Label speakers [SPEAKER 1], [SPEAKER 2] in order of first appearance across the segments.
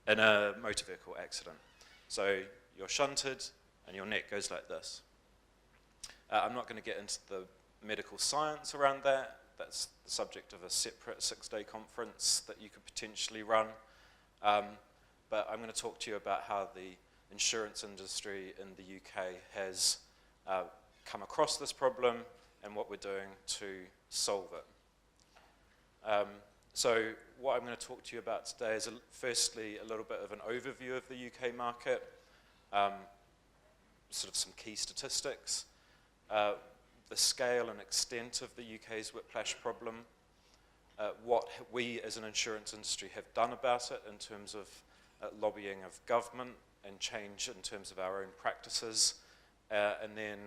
[SPEAKER 1] in a motor vehicle accident. So you're shunted and your neck goes like this. I'm not going to get into the medical science around that. That's the subject of a separate 6-day conference that you could potentially run. But I'm going to talk to you about how the insurance industry in the UK has come across this problem and what we're doing to solve it. So what I'm going to talk to you about today is firstly a little bit of an overview of the UK market, sort of some key statistics, the scale and extent of the UK's whiplash problem, what we as an insurance industry have done about it in terms of lobbying of government and change in terms of our own practices, and then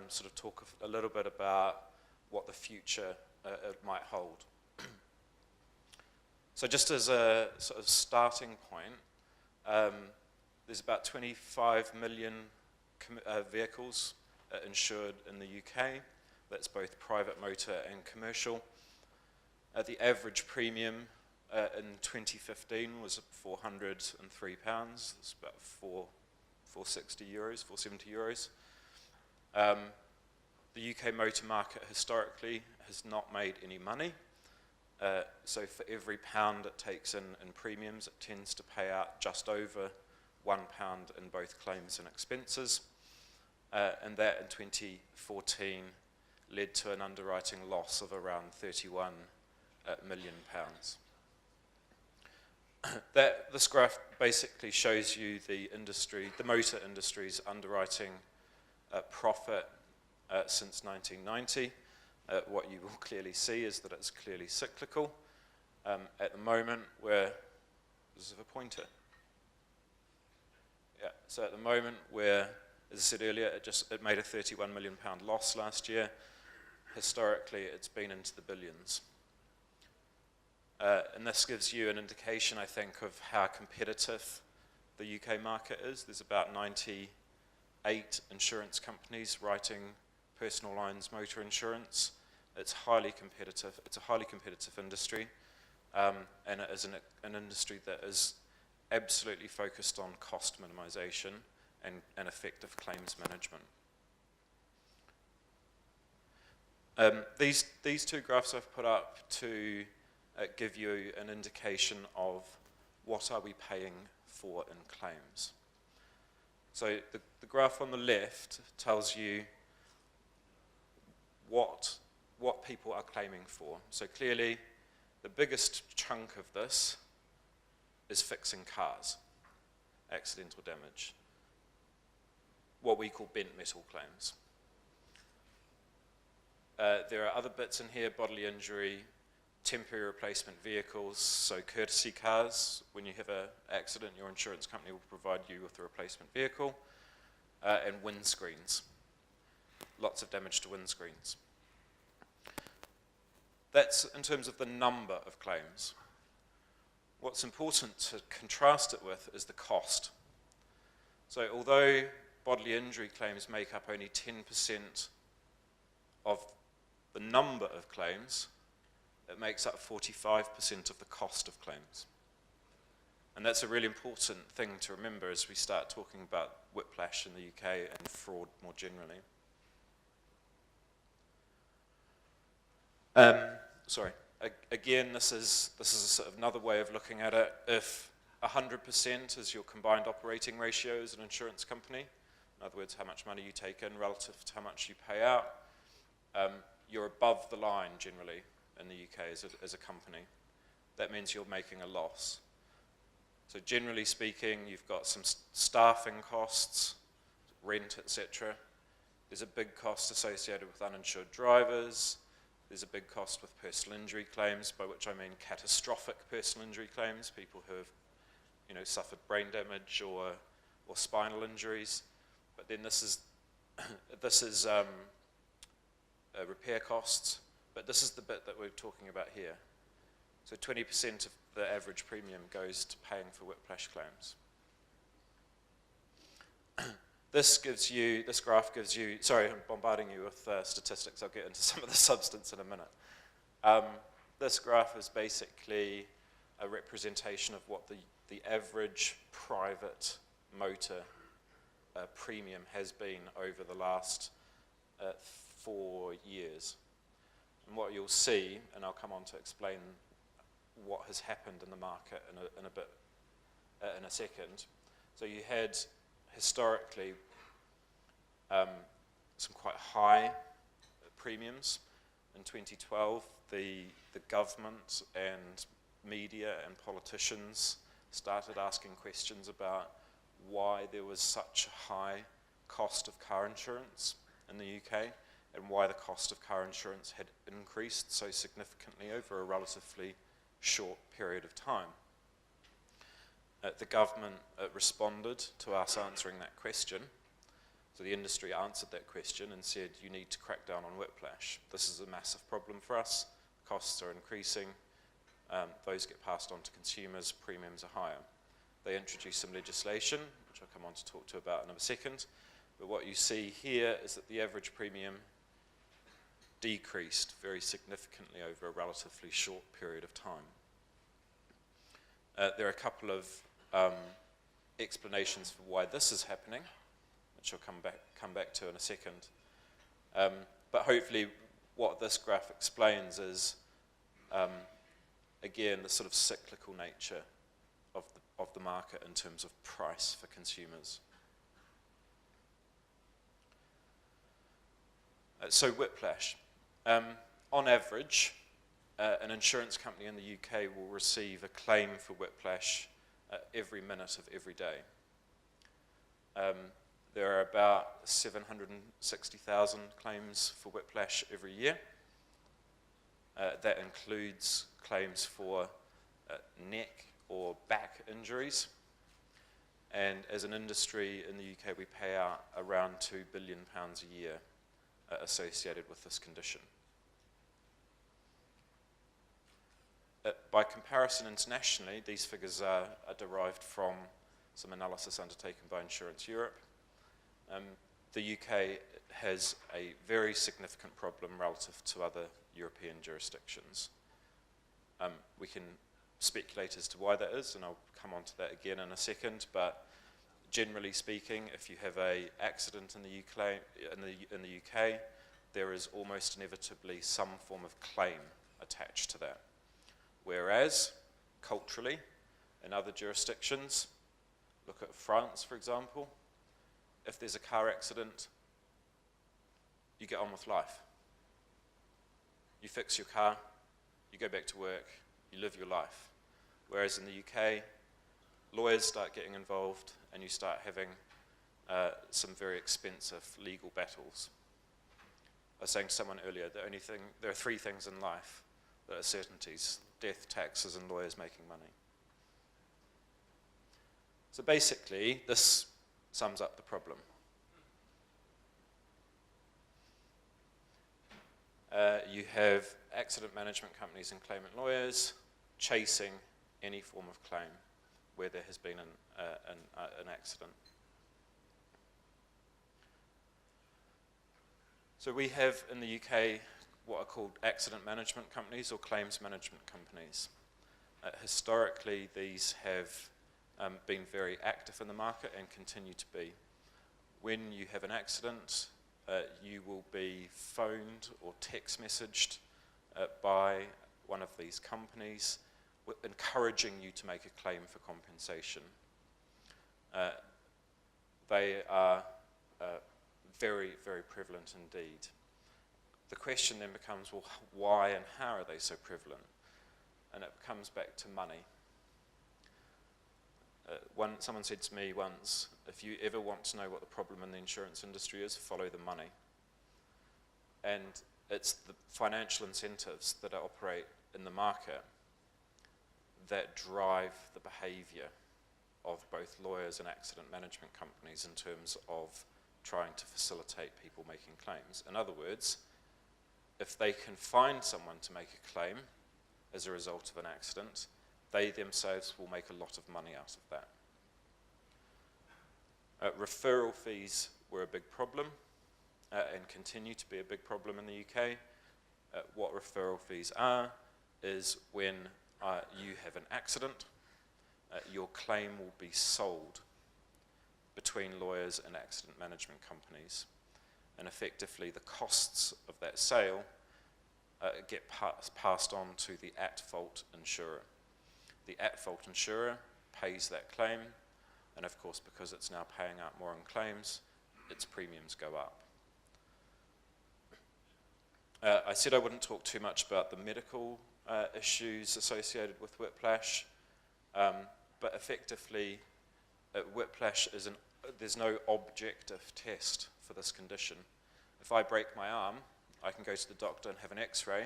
[SPEAKER 1] sort of talk a little bit about what the future it might hold. So just as a sort of starting point, there's about 25 million vehicles insured in the UK. That's both private motor and commercial. The average premium in 2015 was £403. It's about 460 euros, 470 euros. The UK motor market historically has not made any money. So for every pound it takes in premiums, it tends to pay out just over £1 in both claims and expenses. And that in 2014 led to an underwriting loss of around £31 million. This graph basically shows you the motor industry's underwriting profit since 1990. What you will clearly see is that it's clearly cyclical. At the moment, does it have a pointer? Yeah. So at the moment, as I said earlier, it made a £31 million loss last year. Historically, it's been into the billions. And this gives you an indication, I think, of how competitive the UK market is. There's about 98 insurance companies writing personal lines motor insurance. It's highly competitive. It's a highly competitive industry, and it is an industry that is absolutely focused on cost minimization and effective claims management. These two graphs I've put up to give you an indication of what are we paying for in claims. So the graph on the left tells you what people are claiming for. So clearly, the biggest chunk of this is fixing cars, accidental damage, what we call bent metal claims. There are other bits in here, bodily injury, temporary replacement vehicles, so courtesy cars. When you have an accident, your insurance company will provide you with a replacement vehicle, and windscreens. Lots of damage to windscreens. That's in terms of the number of claims. What's important to contrast it with is the cost. So although bodily injury claims make up only 10% of the number of claims, it makes up 45% of the cost of claims. And that's a really important thing to remember as we start talking about whiplash in the UK and fraud more generally. Again, this is a sort of another way of looking at it. If 100% is your combined operating ratio as an insurance company, in other words, how much money you take in relative to how much you pay out, you're above the line generally in the UK as a company. That means you're making a loss. So generally speaking, you've got some staffing costs, rent, etc. There's a big cost associated with uninsured drivers. There's a big cost with personal injury claims, by which I mean catastrophic personal injury claims, people who have suffered brain damage or spinal injuries. But then this is repair costs, but this is the bit that we're talking about here. So 20% of the average premium goes to paying for whiplash claims. This graph gives you, sorry, I'm bombarding you with statistics. I'll get into some of the substance in a minute. This graph is basically a representation of what the average private motor premium has been over the last 4 years. And what you'll see, and I'll come on to explain what has happened in the market in a second. So you had historically some quite high premiums. In 2012, the government and media and politicians started asking questions about why there was such a high cost of car insurance in the UK and why the cost of car insurance had increased so significantly over a relatively short period of time. The government responded to us answering that question. So the industry answered that question and said, you need to crack down on whiplash. This is a massive problem for us. Costs are increasing. Those get passed on to consumers. Premiums are higher. They introduced some legislation, which I'll come on to talk to about in a second. But what you see here is that the average premium decreased very significantly over a relatively short period of time. There are a couple of explanations for why this is happening, which I'll come back to in a second. But hopefully what this graph explains is, again, the sort of cyclical nature of the market in terms of price for consumers. So whiplash. On average, an insurance company in the UK will receive a claim for whiplash every minute of every day. There are about 760,000 claims for whiplash every year. That includes claims for neck or back injuries. And as an industry in the UK, we pay out around £2 billion a year associated with this condition. By comparison internationally, these figures are derived from some analysis undertaken by Insurance Europe. The UK has a very significant problem relative to other European jurisdictions. We can speculate as to why that is, and I'll come on to that again in a second, but generally speaking, if you have an accident in the UK, there is almost inevitably some form of claim attached to that. Whereas, culturally, in other jurisdictions, look at France, for example, if there's a car accident, you get on with life. You fix your car, you go back to work, you live your life. Whereas in the UK, lawyers start getting involved and you start having some very expensive legal battles. I was saying to someone earlier, there are 3 things in life that are certainties: death, taxes, and lawyers making money. So basically, this sums up the problem. You have accident management companies and claimant lawyers chasing any form of claim where there has been an accident. So we have in the UK what are called accident management companies or claims management companies. Historically, these have been very active in the market and continue to be. When you have an accident, you will be phoned or text messaged by one of these companies encouraging you to make a claim for compensation. They are very, very prevalent indeed. The question then becomes, well, why and how are they so prevalent? And it comes back to money. Someone said to me once, if you ever want to know what the problem in the insurance industry is, follow the money. And it's the financial incentives that operate in the market that drive the behaviour of both lawyers and accident management companies in terms of trying to facilitate people making claims. In other words, if they can find someone to make a claim as a result of an accident, they themselves will make a lot of money out of that. Referral fees were a big problem and continue to be a big problem in the UK. What referral fees are is when you have an accident, your claim will be sold between lawyers and accident management companies. And effectively, the costs of that sale get passed on to the at-fault insurer. The at-fault insurer pays that claim, and of course, because it's now paying out more on claims, its premiums go up. I said I wouldn't talk too much about the medical issues associated with whiplash, but effectively, whiplash is there's no objective test for this condition. If I break my arm, I can go to the doctor and have an x-ray,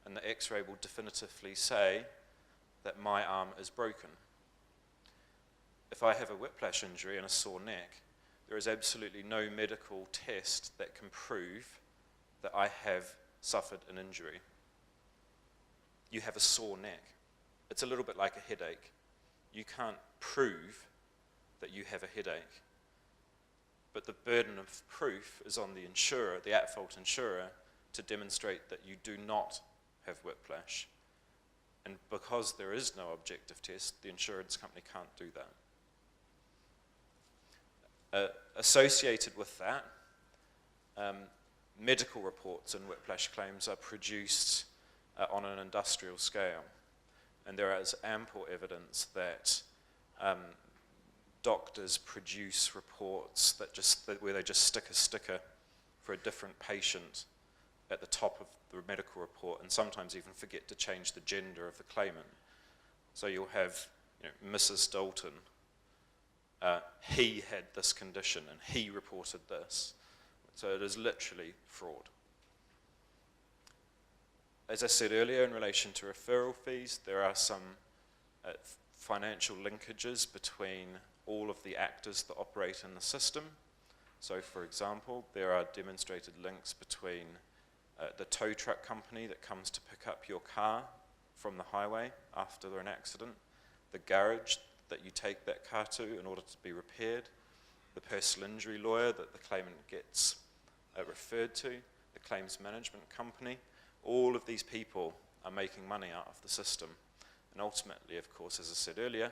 [SPEAKER 1] and the x-ray will definitively say that my arm is broken. If I have a whiplash injury and a sore neck, there is absolutely no medical test that can prove that I have suffered an injury. You have a sore neck. It's a little bit like a headache. You can't prove that you have a headache, but the burden of proof is on the insurer, the at-fault insurer, to demonstrate that you do not have whiplash. And because there is no objective test, the insurance company can't do that. Associated with that, medical reports and whiplash claims are produced on an industrial scale. And there is ample evidence that doctors produce reports where they just stick a sticker for a different patient at the top of the medical report, and sometimes even forget to change the gender of the claimant. So you'll have, Mrs. Dalton, he had this condition and he reported this. So it is literally fraud. As I said earlier, in relation to referral fees, there are some financial linkages between all of the actors that operate in the system. So for example, there are demonstrated links between the tow truck company that comes to pick up your car from the highway after an accident, the garage that you take that car to in order to be repaired, the personal injury lawyer that the claimant gets referred to, the claims management company. All of these people are making money out of the system. And ultimately, of course, as I said earlier,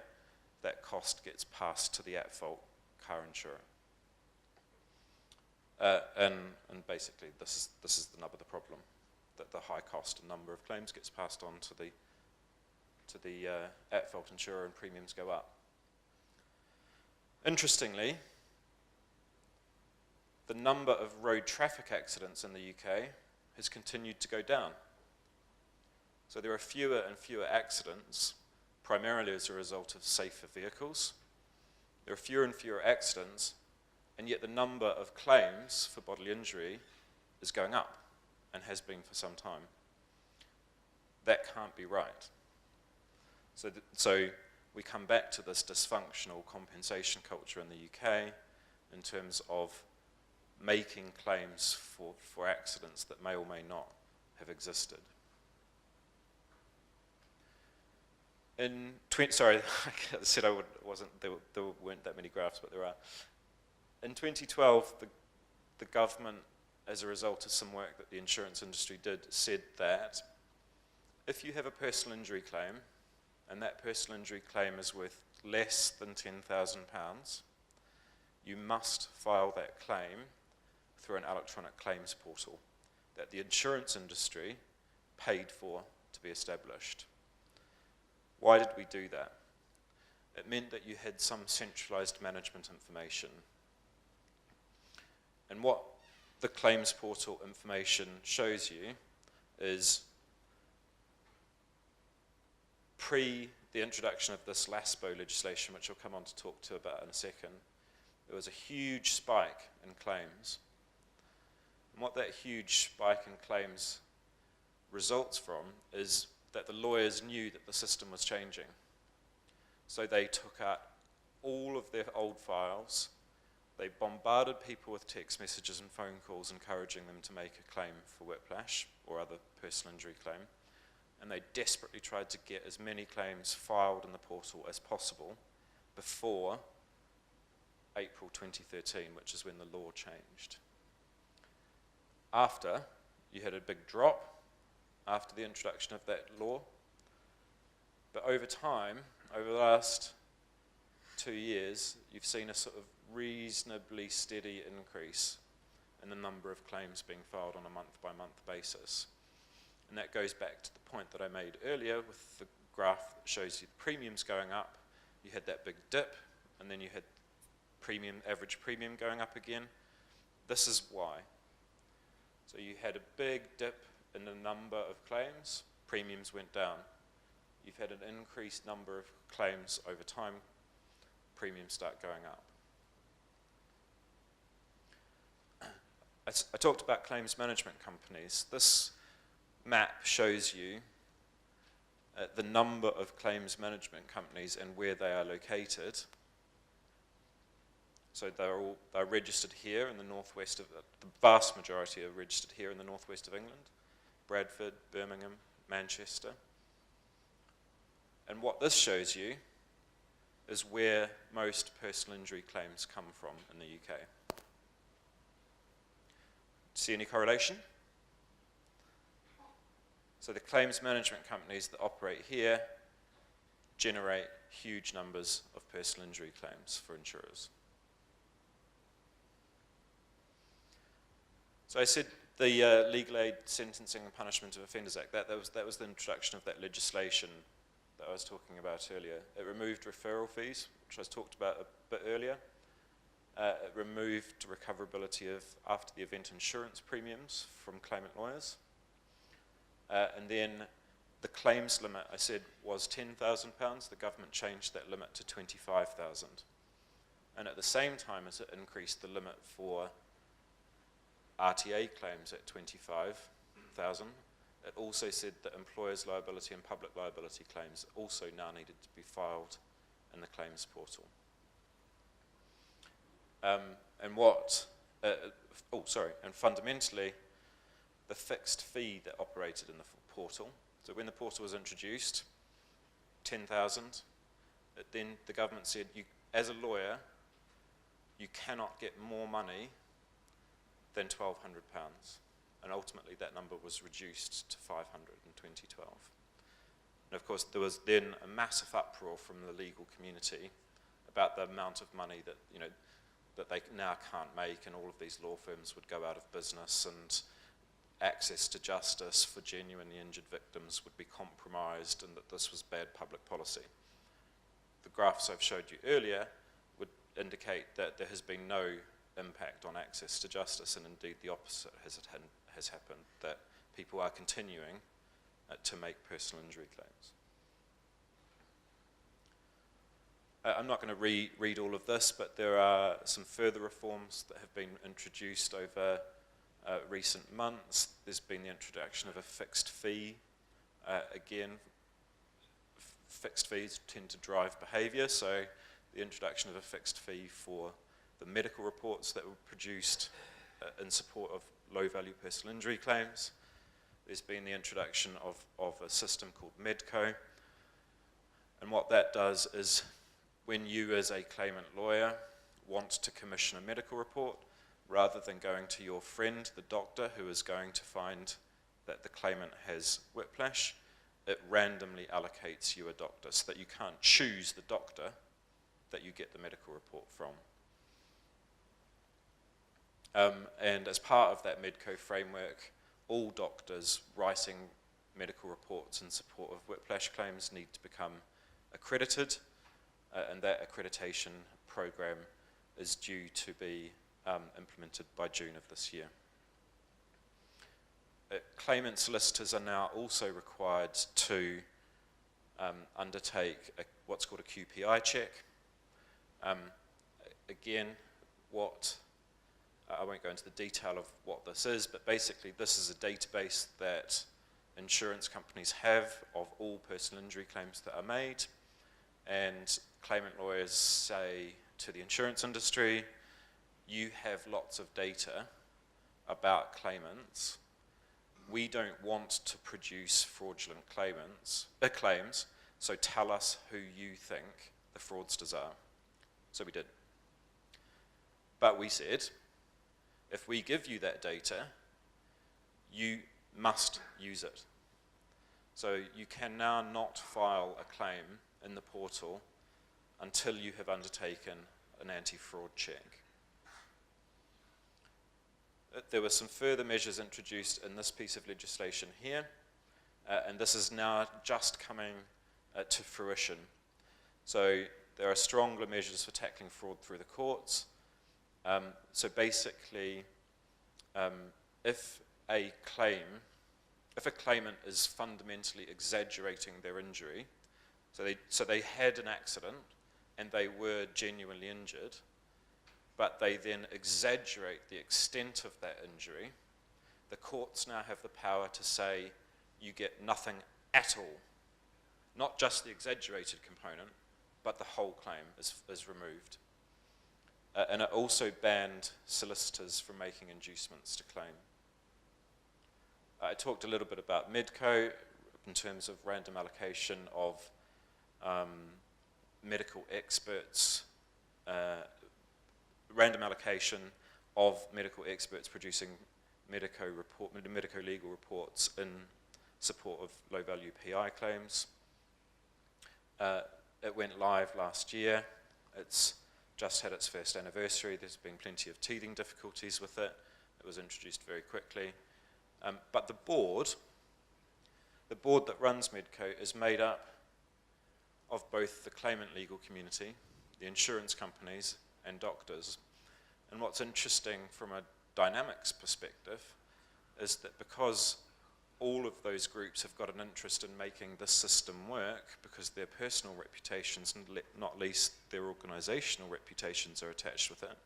[SPEAKER 1] that cost gets passed to the at-fault car insurer. And basically, this is the nub of the problem, that the high cost and number of claims gets passed on to the at-fault insurer, and premiums go up. Interestingly, the number of road traffic accidents in the UK has continued to go down. So there are fewer and fewer accidents, primarily as a result of safer vehicles. There are fewer and fewer accidents, and yet the number of claims for bodily injury is going up, and has been for some time. That can't be right. So we come back to this dysfunctional compensation culture in the UK in terms of making claims for accidents that may or may not have existed. Sorry, I said there weren't that many graphs, but there are. In 2012, the government, as a result of some work that the insurance industry did, said that if you have a personal injury claim, and that personal injury claim is worth less than £10,000, you must file that claim through an electronic claims portal that the insurance industry paid for to be established. Why did we do that? It meant that you had some centralized management information. And what the claims portal information shows you is pre the introduction of this LASPO legislation, which I'll come on to talk to about in a second, there was a huge spike in claims. And what that huge spike in claims results from is that the lawyers knew that the system was changing. So they took out all of their old files, they bombarded people with text messages and phone calls encouraging them to make a claim for whiplash or other personal injury claim, and they desperately tried to get as many claims filed in the portal as possible before April 2013, which is when the law changed. After, you had a big drop after the introduction of that law, But over time, over the last 2 years, you've seen a sort of reasonably steady increase in the number of claims being filed on a month-by-month basis. And that goes back to the point that I made earlier with the graph that shows you the premiums going up. You had that big dip, and then you had average premium going up again. This is why. So you had a big dip in the number of claims, premiums went down. You've had an increased number of claims over time, premiums start going up. I talked about claims management companies. This map shows you the number of claims management companies and where they are located. So they're registered here in the northwest of, the vast majority are registered here in the northwest of England, Bradford, Birmingham, Manchester. And what this shows you is where most personal injury claims come from in the UK. See any correlation? So the claims management companies that operate here generate huge numbers of personal injury claims for insurers. So I said the Legal Aid Sentencing and Punishment of Offenders Act, that was the introduction of that legislation that I was talking about earlier. It removed referral fees, which I talked about a bit earlier. It removed recoverability of after-the-event insurance premiums from claimant lawyers. And then the claims limit, I said, was £10,000. The government changed that limit to £25,000. And at the same time as it increased the limit for RTA claims at £25,000, it also said that employers' liability and public liability claims also now needed to be filed in the claims portal. And fundamentally, the fixed fee that operated in the portal, so when the portal was introduced, 10,000, then the government said, as a lawyer, you cannot get more money than £1,200. And ultimately that number was reduced to 500 in 2012. And of course there was then a massive uproar from the legal community about the amount of money that, that they now can't make, and all of these law firms would go out of business, and access to justice for genuinely injured victims would be compromised, and that this was bad public policy. The graphs I've showed you earlier would indicate that there has been no impact on access to justice, and indeed the opposite has happened, that people are continuing to make personal injury claims. I'm not going to read all of this, but there are some further reforms that have been introduced over recent months. There's been the introduction of a fixed fee. Again, fixed fees tend to drive behaviour, so the introduction of a fixed fee for the medical reports that were produced in support of low-value personal injury claims. There's been the introduction of a system called Medco, and what that does is, when you as a claimant lawyer want to commission a medical report, rather than going to your friend, the doctor, who is going to find that the claimant has whiplash, it randomly allocates you a doctor, so that you can't choose the doctor that you get the medical report from. And as part of that Medco framework, all doctors writing medical reports in support of whiplash claims need to become accredited, and that accreditation program is due to be implemented by June of this year. Claimant solicitors are now also required to undertake what's called a QPI check. Again, I won't go into the detail of what this is, but basically this is a database that insurance companies have of all personal injury claims that are made, and claimant lawyers say to the insurance industry, you have lots of data about claimants. We don't want to produce fraudulent claims, so tell us who you think the fraudsters are. So we did. But we said, if we give you that data, you must use it. So you can now not file a claim in the portal until you have undertaken an anti-fraud check. There were some further measures introduced in this piece of legislation here, and this is now just coming to fruition. So there are stronger measures for tackling fraud through the courts. So basically, if a claimant is fundamentally exaggerating their injury, so they had an accident and they were genuinely injured, but they then exaggerate the extent of that injury, the courts now have the power to say you get nothing at all. Not just the exaggerated component, but the whole claim is removed. And it also banned solicitors from making inducements to claim. I talked a little bit about Medco in terms of random allocation of medical experts, random allocation of medical experts producing medico-legal reports in support of low-value PI claims. It went live last year. It's just had its first anniversary. There's been plenty of teething difficulties with it. It was introduced very quickly. But the board that runs Medco is made up of both the claimant legal community, the insurance companies, and doctors. And what's interesting from a dynamics perspective is that because all of those groups have got an interest in making this system work, because their personal reputations and not least their organisational reputations are attached with it,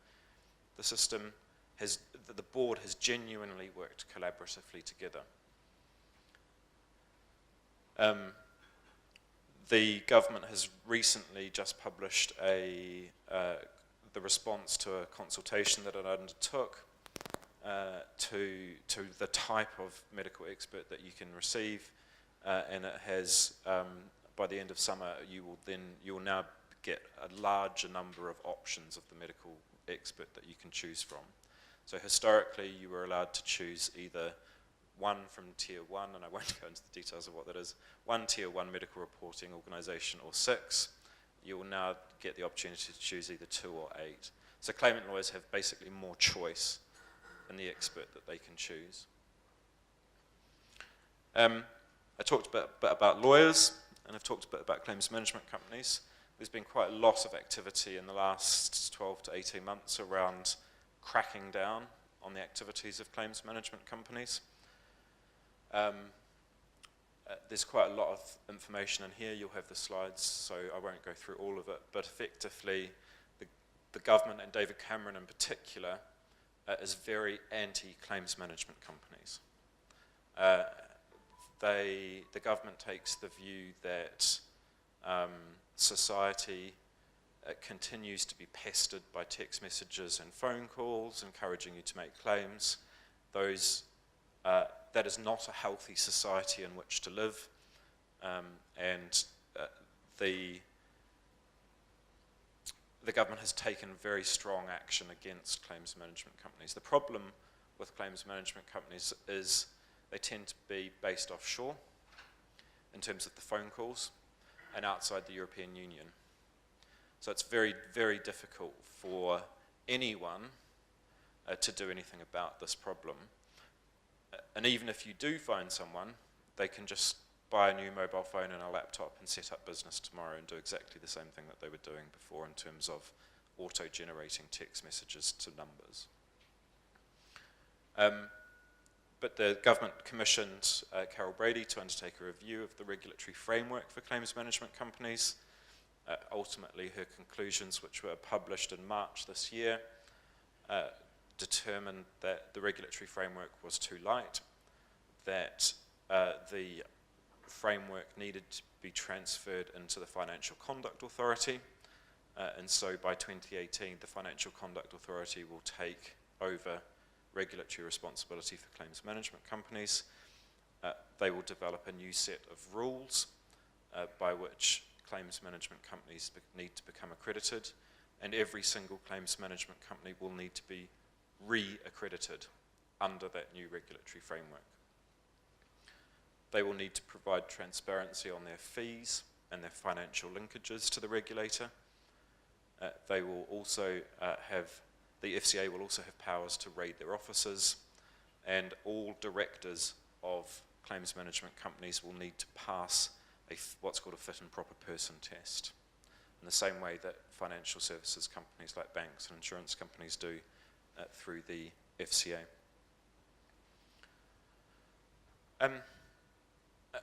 [SPEAKER 1] the board has genuinely worked collaboratively together. The government has recently just published the response to a consultation that it undertook to the type of medical expert that you can receive, and it has, by the end of summer, you'll now get a larger number of options of the medical expert that you can choose from. So historically, you were allowed to choose either one from Tier 1, and I won't go into the details of what that is, one Tier 1 medical reporting organisation, or 6. You will now get the opportunity to choose either 2 or 8. So claimant lawyers have basically more choice in the expert that they can choose. I talked a bit about lawyers, and I've talked a bit about claims management companies. There's been quite a lot of activity in the last 12 to 18 months around cracking down on the activities of claims management companies. There's quite a lot of information in here. You'll have the slides, so I won't go through all of it. But effectively, the government, and David Cameron in particular, is very anti-claims management companies. The government takes the view that society continues to be pestered by text messages and phone calls encouraging you to make claims. That is not a healthy society in which to live, and the government has taken very strong action against claims management companies. The problem with claims management companies is they tend to be based offshore in terms of the phone calls and outside the European Union. So it's very, very difficult for anyone to do anything about this problem. And even if you do find someone, they can just buy a new mobile phone and a laptop and set up business tomorrow and do exactly the same thing that they were doing before in terms of auto-generating text messages to numbers. But the government commissioned Carol Brady to undertake a review of the regulatory framework for claims management companies. Ultimately, her conclusions, which were published in March this year, determined that the regulatory framework was too light, that the framework needed to be transferred into the Financial Conduct Authority, and so by 2018 the Financial Conduct Authority will take over regulatory responsibility for claims management companies. They will develop a new set of rules by which claims management companies need to become accredited, and every single claims management company will need to be re-accredited under that new regulatory framework. They will need to provide transparency on their fees and their financial linkages to the regulator. They will also the FCA will also have powers to raid their offices, and all directors of claims management companies will need to pass what's called a fit and proper person test, in the same way that financial services companies like banks and insurance companies do through the FCA.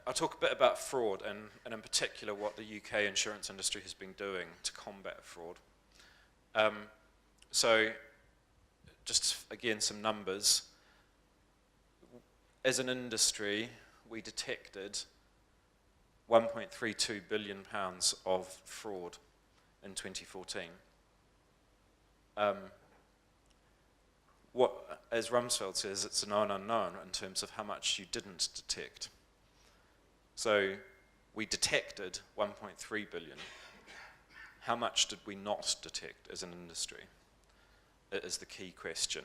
[SPEAKER 1] I'll talk a bit about fraud and in particular what the UK insurance industry has been doing to combat fraud. So just again some numbers. As an industry, we detected £1.32 billion of fraud in 2014. As Rumsfeld says, it's a known unknown in terms of how much you didn't detect. So we detected 1.3 billion. How much did we not detect as an industry? It is the key question.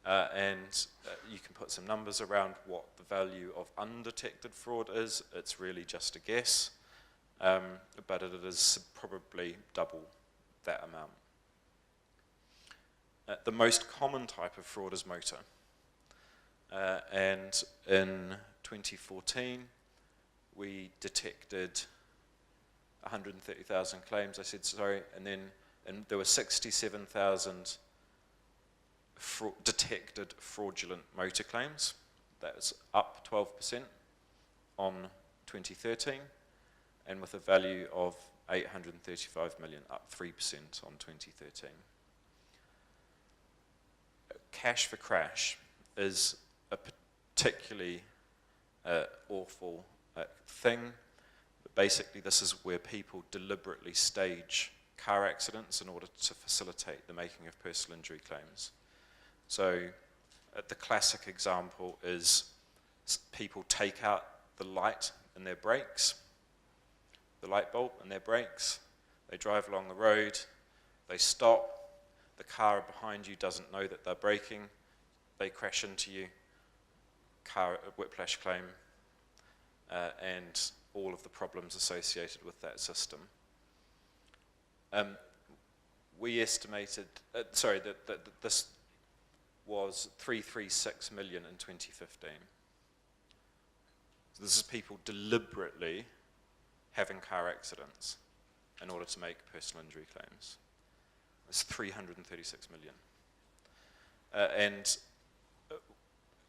[SPEAKER 1] And you can put some numbers around what the value of undetected fraud is. It's really just a guess, but it is probably double that amount. The most common type of fraud is motor. And in 2014, we detected 130,000 claims, I said, sorry, and there were 67,000 detected fraudulent motor claims. That's up 12% on 2013, and with a value of 835 million, up 3% on 2013. Cash for crash is a particularly awful thing. But basically, this is where people deliberately stage car accidents in order to facilitate the making of personal injury claims. So the classic example is people take out the light in their brakes, the light bulb in their brakes, they drive along the road, they stop, the car behind you doesn't know that they're braking, they crash into you, whiplash claim, and all of the problems associated with that system. We estimated, that this was 336 million in 2015. So this is people deliberately having car accidents in order to make personal injury claims. It's 336 million. And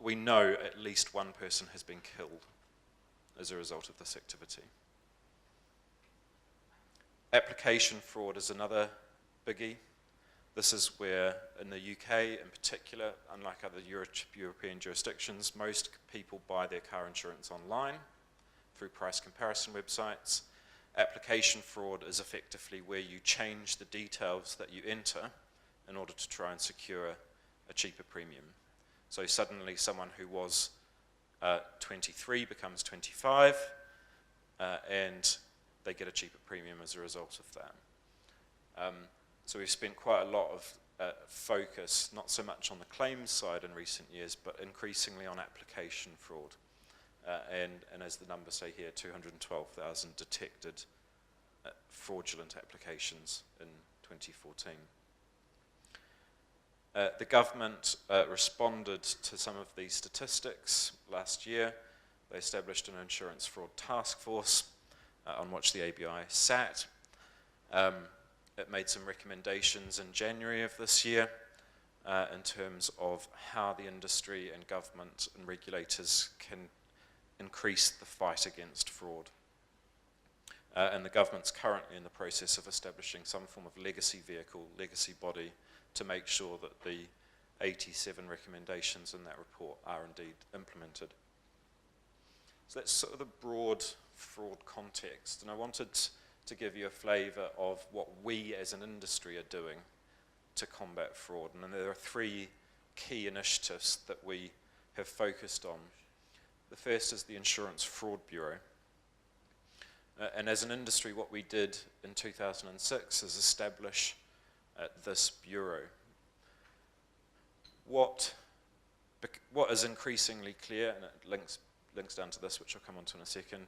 [SPEAKER 1] we know at least one person has been killed as a result of this activity. Application fraud is another biggie. This is where, in the UK in particular, unlike other European jurisdictions, most people buy their car insurance online through price comparison websites. Application fraud is effectively where you change the details that you enter in order to try and secure a cheaper premium. So suddenly someone who was 23 becomes 25, and they get a cheaper premium as a result of that. So we've spent quite a lot of focus, not so much on the claims side in recent years, but increasingly on application fraud. And as the numbers say here, 212,000 detected fraudulent applications in 2014. The government responded to some of these statistics last year. They established an insurance fraud task force on which the ABI sat. It made some recommendations in January of this year in terms of how the industry and government and regulators can increase the fight against fraud. And the government's currently in the process of establishing some form of legacy vehicle, legacy body, to make sure that the 87 recommendations in that report are indeed implemented. So that's sort of the broad fraud context, and I wanted to give you a flavour of what we as an industry are doing to combat fraud. And there are three key initiatives that we have focused on. The first is the Insurance Fraud Bureau. And as an industry, what we did in 2006 is establish this bureau. What is increasingly clear, and it links links down to this, which I'll come on to in a second.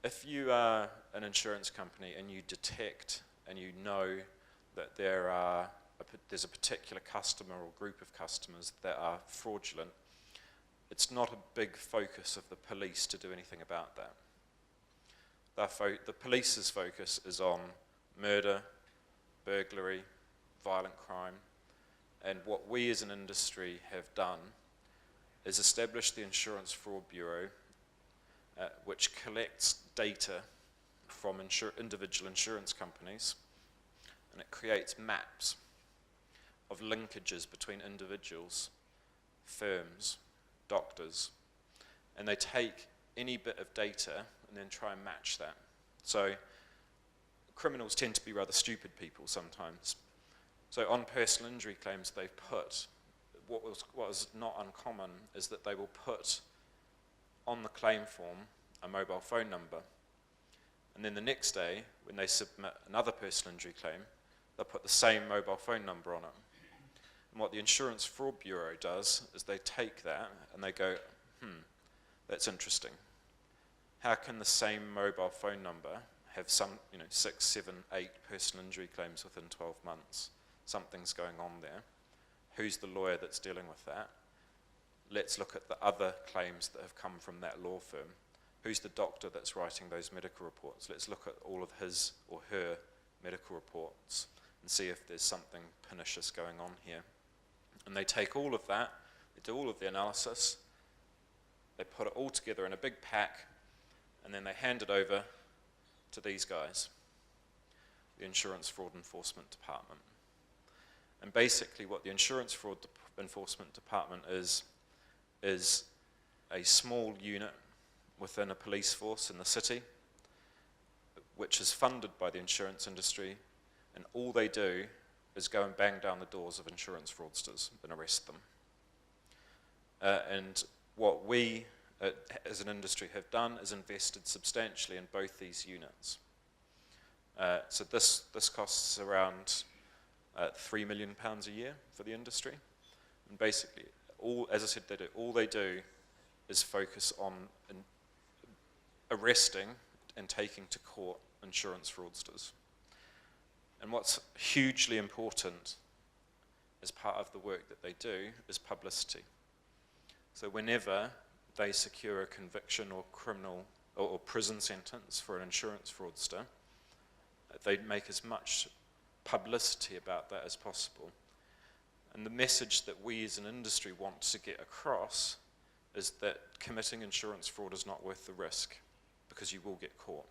[SPEAKER 1] If you are an insurance company and you detect and you know that there's a particular customer or group of customers that are fraudulent, it's not a big focus of the police to do anything about that. The police's focus is on murder, burglary, violent crime, and what we as an industry have done is establish the Insurance Fraud Bureau, which collects data from individual insurance companies, and it creates maps of linkages between individuals, firms, doctors, and they take any bit of data and then try and match that. So criminals tend to be rather stupid people sometimes. So on personal injury claims, they put, what was not uncommon is that they will put on the claim form a mobile phone number, and then the next day when they submit another personal injury claim, they'll put the same mobile phone number on it. And what the Insurance Fraud Bureau does is they take that and they go, that's interesting. How can the same mobile phone number have some, 6, 7, 8 personal injury claims within 12 months? Something's going on there. Who's the lawyer that's dealing with that? Let's look at the other claims that have come from that law firm. Who's the doctor that's writing those medical reports? Let's look at all of his or her medical reports and see if there's something pernicious going on here. And they take all of that, they do all of the analysis, they put it all together in a big pack, and then they hand it over to these guys, the Insurance Fraud Enforcement Department. And basically what the Insurance Fraud Enforcement Department is a small unit within a police force in the city, which is funded by the insurance industry, and all they do is go and bang down the doors of insurance fraudsters and arrest them. And what we, as an industry, have done is invested substantially in both these units. So this costs around £3 million a year for the industry, and basically, as I said, all they do is focus on arresting and taking to court insurance fraudsters. And what's hugely important as part of the work that they do is publicity. So whenever they secure a conviction or criminal or prison sentence for an insurance fraudster, they make as much publicity about that as possible. And the message that we as an industry want to get across is that committing insurance fraud is not worth the risk, because you will get caught.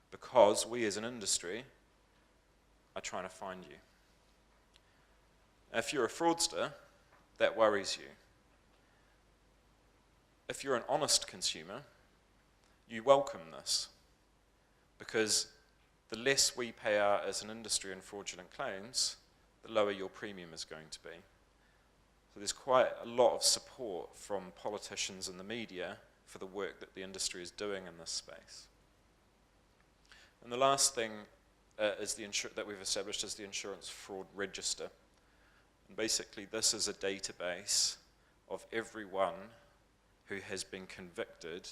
[SPEAKER 1] Because we as an industry are trying to find you. If you're a fraudster, that worries you. If you're an honest consumer, you welcome this, because the less we pay out as an industry in fraudulent claims, the lower your premium is going to be. So there's quite a lot of support from politicians and the media for the work that the industry is doing in this space. And the last thing that we've established is the Insurance Fraud Register. And basically this is a database of everyone who has been convicted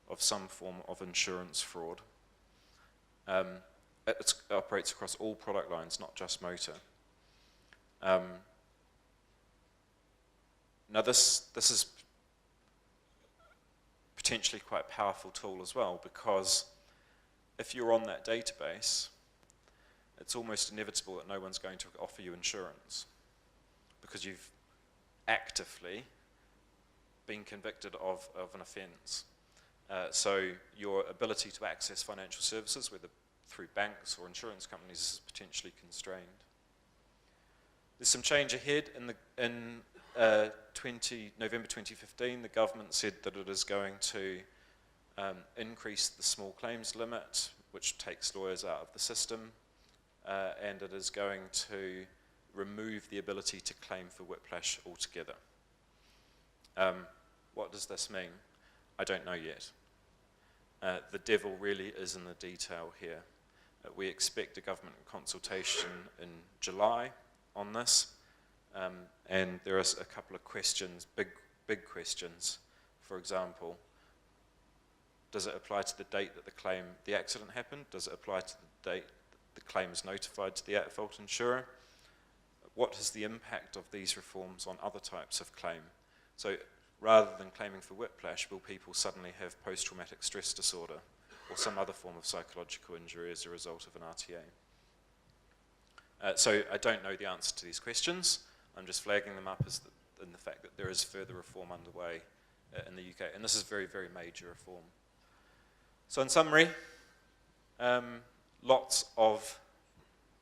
[SPEAKER 1] of some form of insurance fraud. It operates across all product lines, not just motor. Now this is potentially quite a powerful tool as well, because if you're on that database, it's almost inevitable that no one's going to offer you insurance, because you've actively been convicted of an offence. So your ability to access financial services, whether through banks or insurance companies, is potentially constrained. There's some change ahead. In November 2015, the government said that it is going to increase the small claims limit, which takes lawyers out of the system, and it is going to remove the ability to claim for whiplash altogether. What does this mean? I don't know yet. The devil really is in the detail here. We expect a government consultation in July on this, and there are a couple of questions, big questions. For example, Does it apply to the date that the accident happened? Does it apply to the date that the claim is notified to the at-fault insurer? What is the impact of these reforms on other types of claim? So rather than claiming for whiplash, will people suddenly have post-traumatic stress disorder or some other form of psychological injury as a result of an RTA? So I don't know the answer to these questions. I'm just flagging them up in the fact that there is further reform underway in the UK, and this is very, very major reform. So in summary, lots of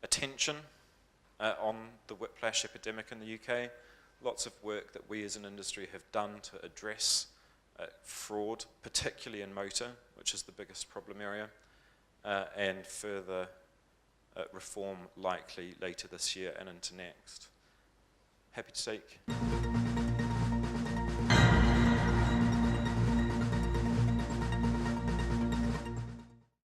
[SPEAKER 1] attention on the whiplash epidemic in the UK, lots of work that we as an industry have done to address fraud, particularly in motor, which is the biggest problem area, and further reform likely later this year and into next. Happy to take